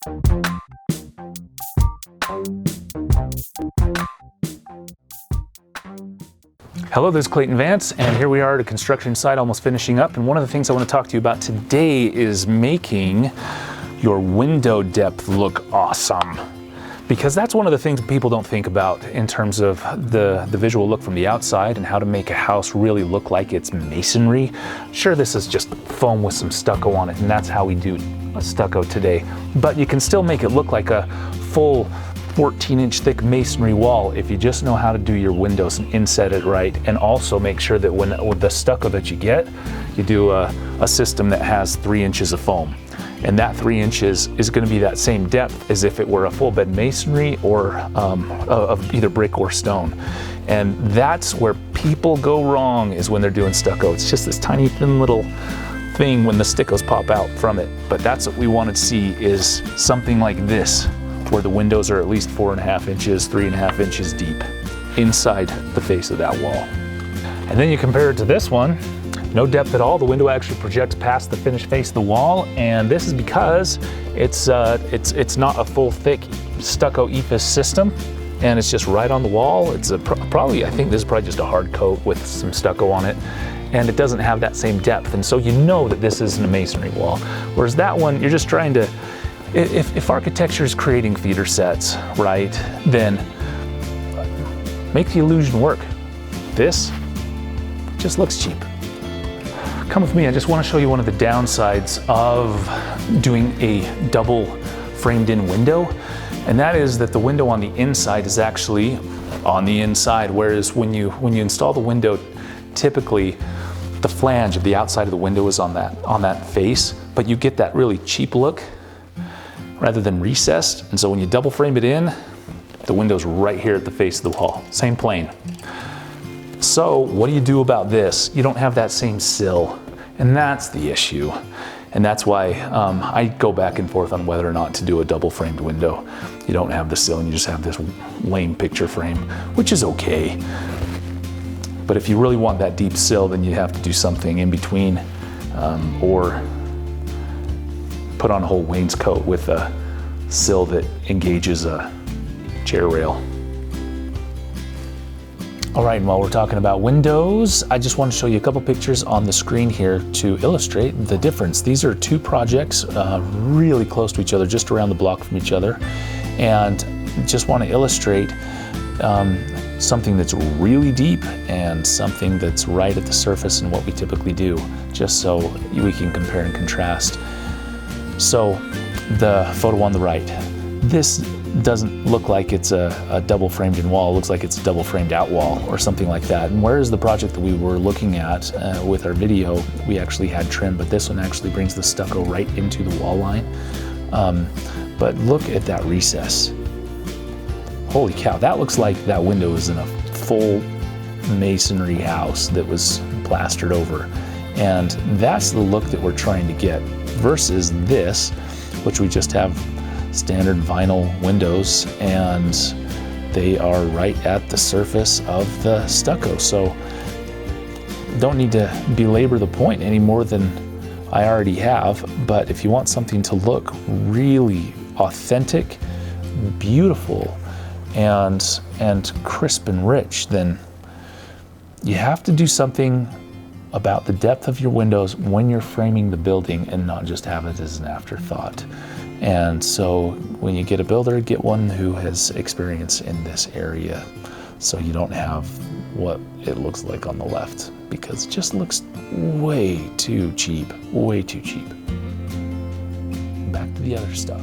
Hello, this is Clayton Vance, and here we are at a construction site almost finishing up. And one of the things I want to talk to you about today is making your window depth look awesome. Because that's one of the things people don't think about in terms of the visual look from the outside and how to make a house really look like it's masonry. Sure, this is just foam with some stucco on it, and that's how we do a stucco today. But you can still make it look like a full 14-inch thick masonry wall if you just know how to do your windows and inset it right, and also make sure that with the stucco that you get, you do a system that has 3 inches of foam. And that 3 inches is going to be that same depth as if it were a full bed masonry or of either brick or stone. And that's where people go wrong, is when they're doing stucco. It's just this tiny thin little thing when the stickos pop out from it. But that's what we want to see, is something like this, where the windows are at least 4.5 inches, 3.5 inches deep inside the face of that wall. And then you compare it to this one. No depth at all. The window actually projects past the finished face of the wall, and this is because it's not a full thick stucco EIFS system, and it's just right on the wall. It's probably, I think this is probably just a hard coat with some stucco on it, and it doesn't have that same depth, and so you know that this isn't a masonry wall. Whereas that one, you're just trying to, if architecture is creating feeder sets, right, then make the illusion work. This just looks cheap. Come with me, I just want to show you one of the downsides of doing a double framed in window, and that is that the window on the inside is actually on the inside, whereas when you install the window, typically the flange of the outside of the window is on that face, but you get that really cheap look rather than recessed. And so when you double frame it in, the window's right here at the face of the wall, same plane. So what do you do about this? You don't have that same sill, and that's the issue. And that's why I go back and forth on whether or not to do a double framed window. You don't have the sill and you just have this lame picture frame, which is okay. But if you really want that deep sill, then you have to do something in between, or put on a whole wainscot with a sill that engages a chair rail. All right, and while we're talking about windows, I just want to show you a couple pictures on the screen here to illustrate the difference. These are two projects really close to each other, just around the block from each other, and just want to illustrate something that's really deep and something that's right at the surface and what we typically do, just so we can compare and contrast. So the photo on the right, this doesn't look like it's a double framed in wall. It looks like it's a double framed out wall or something like that. And whereas the project that we were looking at with our video, we actually had trim, but this one actually brings the stucco right into the wall line. But look at that recess. Holy cow, that looks like that window is in a full masonry house that was plastered over. And that's the look that we're trying to get, versus this, which we just have standard vinyl windows, and they are right at the surface of the stucco. So don't need to belabor the point any more than I already have, but if you want something to look really authentic, beautiful, and crisp and rich, then you have to do something about the depth of your windows when you're framing the building, and not just have it as an afterthought. And so when you get a builder, get one who has experience in this area, so you don't have what it looks like on the left, because it just looks way too cheap, way too cheap. Back to the other stuff.